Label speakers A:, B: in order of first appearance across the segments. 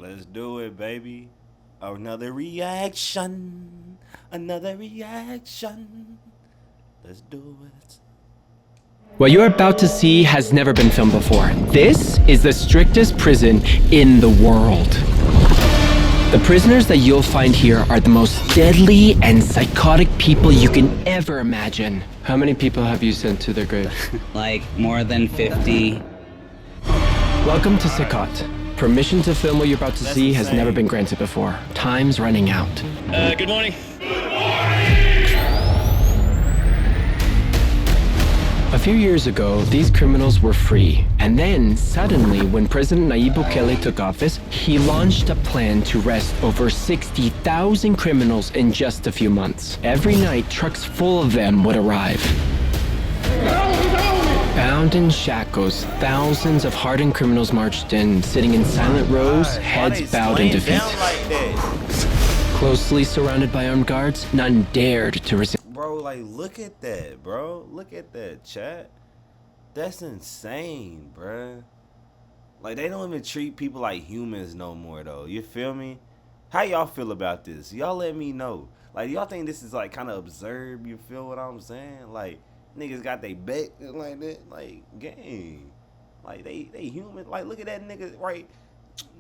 A: Let's do it, baby. Another reaction. Another reaction. Let's do it.
B: What you're about to see has never been filmed before. This is the strictest prison in the world. The prisoners that you'll find here are the most deadly and psychotic people you can ever imagine. How many people have you sent to their grave?
C: Like more than 50.
B: Welcome to Sikot. Permission to film what you're about to see has never been granted before. Time's running out.
D: Good morning.
B: A few years ago, these criminals were free. And then, suddenly, when President Nayib Bukele took office, he launched a plan to arrest over 60,000 criminals in just a few months. Every night, trucks full of them would arrive. Bound in shackles, thousands of hardened criminals marched in, sitting in silent rows, heads bowed in defeat. Closely surrounded by armed guards, none dared to resist.
A: Bro, like, look at that, bro. Look at that, chat. That's insane, bro. Like, they don't even treat people like humans no more, though. You feel me? How y'all feel about this? Y'all let me know. Like, y'all think this is, like, kind of absurd? You feel what I'm saying? Like, niggas got they back like that. Like, gang. Like, they human. Like, look at that nigga, right?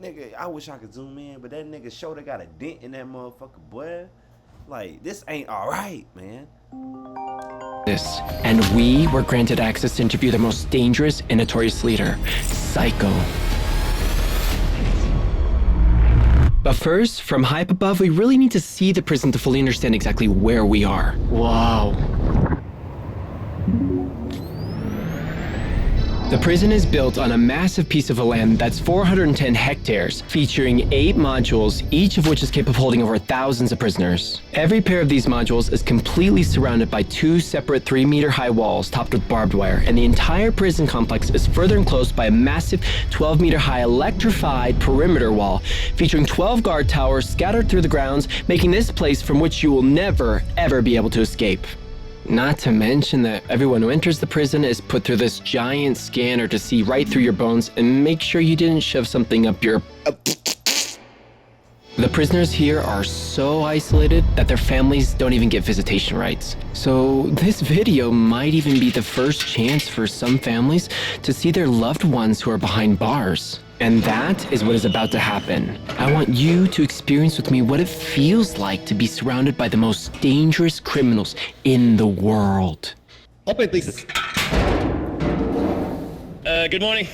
A: Nigga, I wish I could zoom in, but that nigga shoulder got a dent in that motherfucker, boy. Like, this ain't alright, man.
B: And we were granted access to interview the most dangerous and notorious leader, Psycho. But first, from high up above, we really need to see the prison to fully understand exactly where we are. Wow. The prison is built on a massive piece of land that's 410 hectares, featuring 8 modules, each of which is capable of holding over thousands of prisoners. Every pair of these modules is completely surrounded by 2 separate 3-meter-high walls topped with barbed wire, and the entire prison complex is further enclosed by a massive 12-meter-high electrified perimeter wall, featuring 12 guard towers scattered through the grounds, making this place from which you will never, ever be able to escape. Not to mention that everyone who enters the prison is put through this giant scanner to see right through your bones and make sure you didn't shove something up your... The prisoners here are so isolated that their families don't even get visitation rights. So this video might even be the first chance for some families to see their loved ones who are behind bars. And that is what is about to happen. I want you to experience with me what it feels like to be surrounded by the most dangerous criminals in the world.
D: Open, please. Good morning.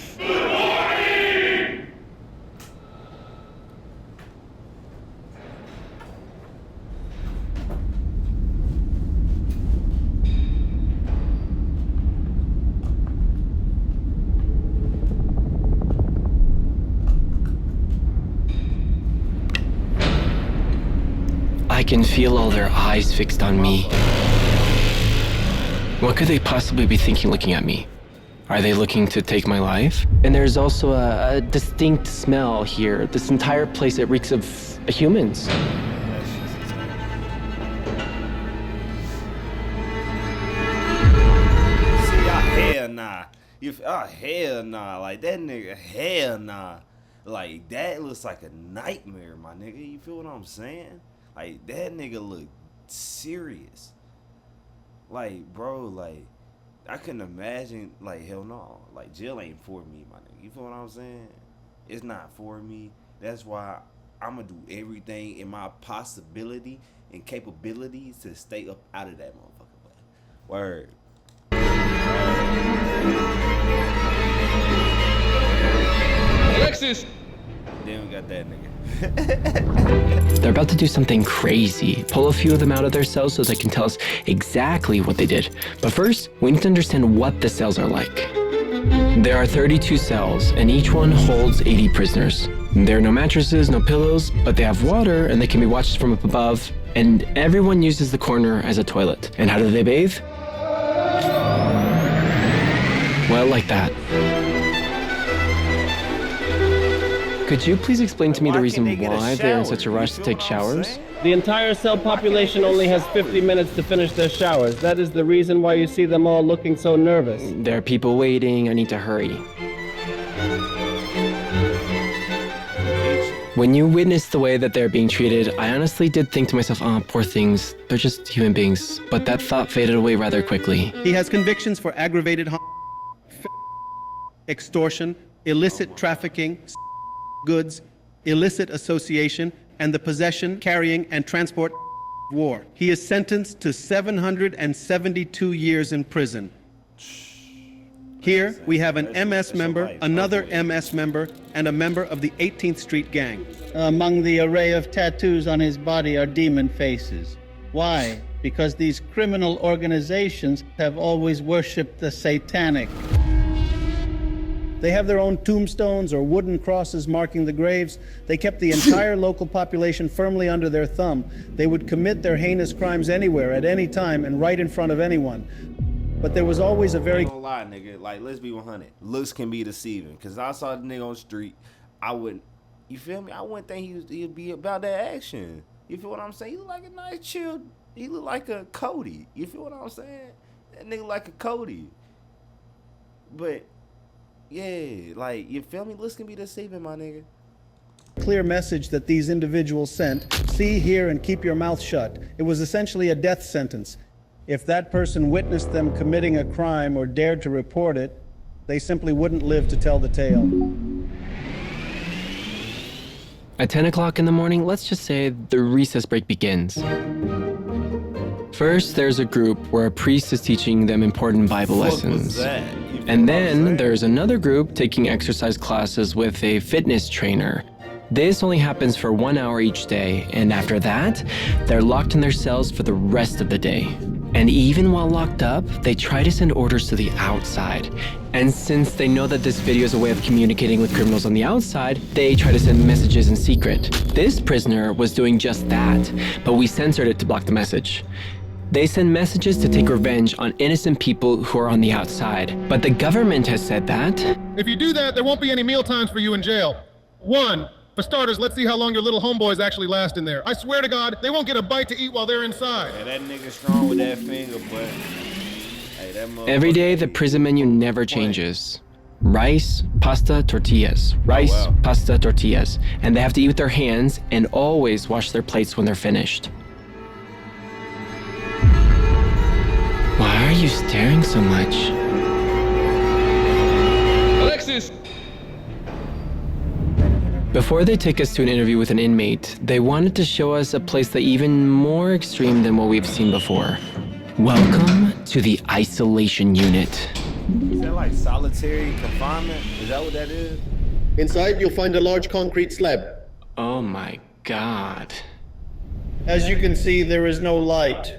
B: I can feel all their eyes fixed on me. What could they possibly be thinking looking at me? Are they looking to take my life? And there's also a distinct smell here. This entire place, it reeks of humans.
A: See, hell nah. Hell nah. Like, that nigga, hell nah. Like, that looks like a nightmare, my nigga. You feel what I'm saying? Like, that nigga look serious. Like, bro, like, I couldn't imagine, like, hell no. Like, jail ain't for me, my nigga. You feel what I'm saying? It's not for me. That's why I'm gonna do everything in my possibility and capabilities to stay up out of that motherfucker. Word.
D: Alexis!
A: Then we got that nigga.
B: They're about to do something crazy. Pull a few of them out of their cells so they can tell us exactly what they did. But first, we need to understand what the cells are like. There are 32 cells, and each one holds 80 prisoners. There are no mattresses, no pillows, but they have water, and they can be watched from up above, and everyone uses the corner as a toilet. And how do they bathe? Well, like that. Could you please explain to me the reason why they're in such a rush to take showers?
E: The entire cell population only has 50 minutes to finish their showers. That is the reason why you see them all looking so nervous.
B: There are people waiting. I need to hurry. When you witness the way that they're being treated, I honestly did think to myself, oh, poor things, they're just human beings. But that thought faded away rather quickly.
F: He has convictions for aggravated harm, extortion, illicit trafficking, goods, illicit association, and the possession, carrying, and transport of war. He is sentenced to 772 years in prison. Here, we have an MS member, another MS member, and a member of the 18th Street Gang.
G: Among the array of tattoos on his body are demon faces. Why? Because these criminal organizations have always worshipped the satanic.
F: They have their own tombstones or wooden crosses marking the graves. They kept the entire local population firmly under their thumb. They would commit their heinous crimes anywhere, at any time, and right in front of anyone. But there was always a very...
A: I ain't gonna lie, nigga. Like, let's be 100. Looks can be deceiving. Because I saw the nigga on the street. I wouldn't... You feel me? I wouldn't think he'd be about that action. You feel what I'm saying? He look like a nice, chill... He look like a Cody. You feel what I'm saying? That nigga like a Cody. But... Yeah, like, you feel me? Looks can be deceiving, my nigga.
F: clear message that these individuals sent. See, hear, and keep your mouth shut. It was essentially a death sentence. If that person witnessed them committing a crime or dared to report it, they simply wouldn't live to tell the tale.
B: At 10 o'clock in the morning, let's just say the recess break begins. First, there's a group where a priest is teaching them important Bible lessons. And then there's another group taking exercise classes with a fitness trainer. This only happens for 1 hour each day, and after that, they're locked in their cells for the rest of the day. And even while locked up, they try to send orders to the outside. And since they know that this video is a way of communicating with criminals on the outside, they try to send messages in secret. This prisoner was doing just that, but we censored it to block the message. They send messages to take revenge on innocent people who are on the outside. But the government has said that
H: if you do that, there won't be any meal times for you in jail. One, for starters, let's see how long your little homeboys actually last in there. I swear to God, they won't get a bite to eat while they're inside.
A: Hey, that nigga strong with that finger, but hey, that
B: every day the prison menu never changes. Rice, pasta, tortillas. Rice, pasta, tortillas. And they have to eat with their hands and always wash their plates when they're finished. Why are you staring so much?
D: Alexis!
B: Before they take us to an interview with an inmate, they wanted to show us a place that's even more extreme than what we've seen before. Welcome to the isolation unit.
A: Is that like solitary confinement? Is that what that is?
F: Inside, you'll find a large concrete slab.
B: Oh my God.
G: As you can see, there is no light.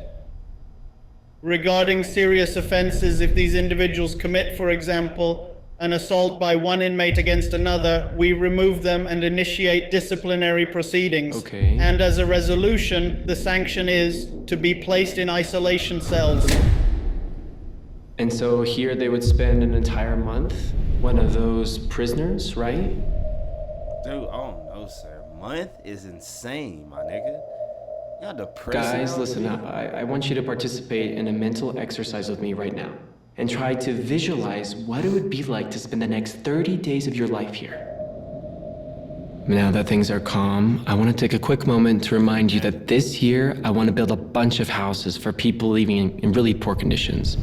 G: Regarding serious offenses, if these individuals commit, for example, an assault by one inmate against another, we remove them and initiate disciplinary proceedings.
B: Okay.
G: And as a resolution, the sanction is to be placed in isolation cells.
B: And so here they would spend an entire month, one of those prisoners, right?
A: Dude, I don't know, sir. Month is insane, my nigga. Y'all depressing.
B: Guys, listen up. I want you to participate in a mental exercise with me right now and try to visualize what it would be like to spend the next 30 days of your life here. Now that things are calm, I want to take a quick moment to remind you that this year, I want to build a bunch of houses for people living in really poor conditions.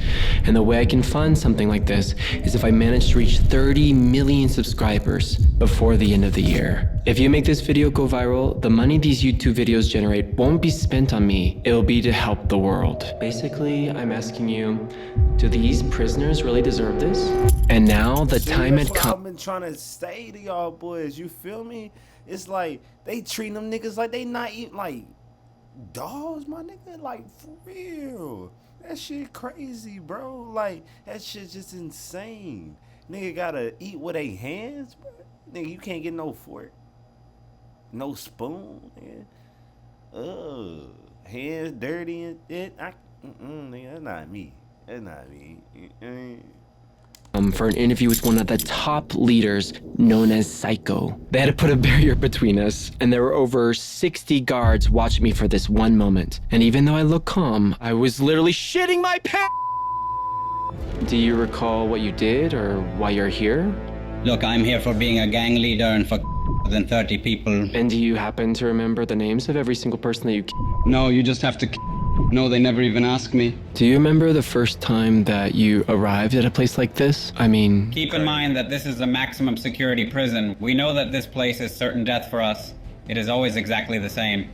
B: And the way I can fund something like this is if I manage to reach 30 million subscribers before the end of the year. If you make this video go viral, the money these YouTube videos generate won't be spent on me. It'll be to help the world. Basically, I'm asking you, do these prisoners really deserve this? And now the time had come.
A: I've been trying to say to y'all boys, you feel me? It's like they treating them niggas like they not even like dogs, my nigga. Like for real, that shit crazy, bro. Like that shit just insane. Nigga gotta eat with their hands, bro. Nigga, you can't get no fork, no spoon, nigga. Hands dirty and it. Nigga, that's not me. That's not me.
B: For an interview with one of the top leaders known as Psycho. They had to put a barrier between us, and there were over 60 guards watching me for this one moment. And even though I look calm, I was literally shitting my pants. Do you recall what you did or why you're here?
C: Look, I'm here for being a gang leader and for than 30 people.
B: And do you happen to remember the names of every single person that you
C: No, you just have to. No, they never even ask me.
B: Do you remember the first time that you arrived at a place like this? I mean...
C: Keep in mind that this is a maximum security prison. We know that this place is certain death for us. It is always exactly the same.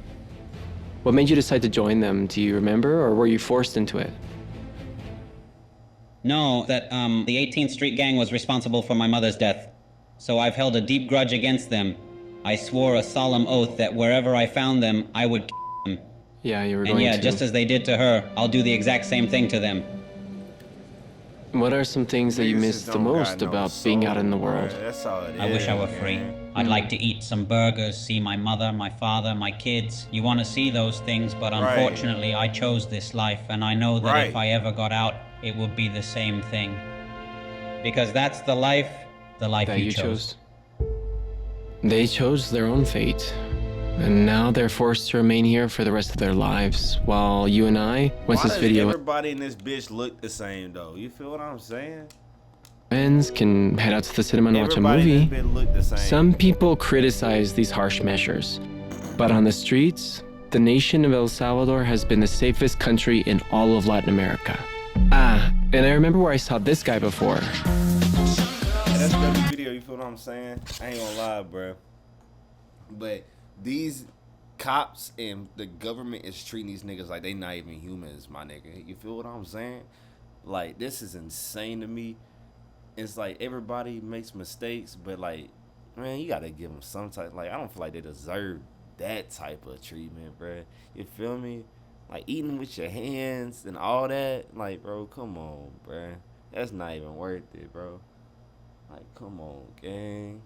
B: What made you decide to join them? Do you remember, or were you forced into it?
C: No, that the 18th Street Gang was responsible for my mother's death. So I've held a deep grudge against them. I swore a solemn oath that wherever I found them, I would them.
B: Yeah, you were
C: And
B: going
C: yeah,
B: to.
C: just as they did to her, I'll do the exact same thing to them.
B: What are some things that you
A: Niggas
B: miss
A: just
B: the
A: don't got
B: most
A: no
B: about being out in the
A: soul,
B: world?
A: bruh. That's all it
C: I wish I
A: is,
C: were free.
A: man.
C: I'd like to eat some burgers, see my mother, my father, my kids. You want to see those things, but
A: Right.
C: unfortunately I chose this life, and I know that if
A: Right.
C: I ever got out, it would be the same thing. Because that's the life
B: That
C: you chose.
B: They chose their own fate. And now they're forced to remain here for the rest of their lives, while you and I, once
A: Why
B: this
A: does
B: video
A: everybody in this bitch look the same though? You feel what I'm saying?
B: ends, can head out to the cinema and watch a
A: Everybody in
B: movie.
A: this bitch look the same.
B: Some people criticize these harsh measures, but on the streets, the nation of El Salvador has been the safest country in all of Latin America. Ah, and I remember where I saw this guy before.
A: Yeah, that's W video. You feel what I'm saying? I ain't gonna lie, bro. But these cops and the government is treating these niggas like they not even humans, my nigga. You feel what I'm saying? Like, this is insane to me. It's like everybody makes mistakes, but like, man, you gotta give them some type. Like, I don't feel like they deserve that type of treatment, bro. You feel me? Like, eating with your hands and all that. Like, bro, come on, bro. That's not even worth it, bro. Like, come on, gang.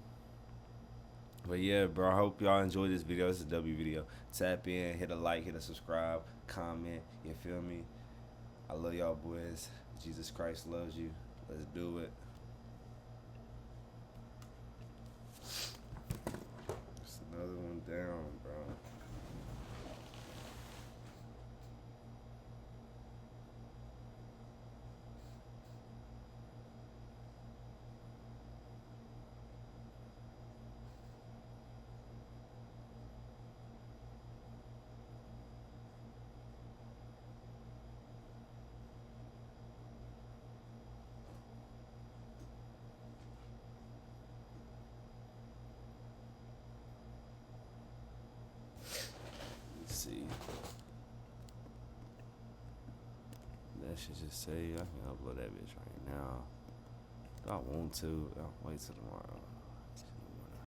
A: But yeah, bro, I hope y'all enjoyed this video. This is a W video. Tap in, hit a like, hit a subscribe, comment. You feel me? I love y'all, boys. Jesus Christ loves you. Let's do it. It's another one down, bro. See, that should just say I can upload that bitch right now. I want to. I'll wait till tomorrow.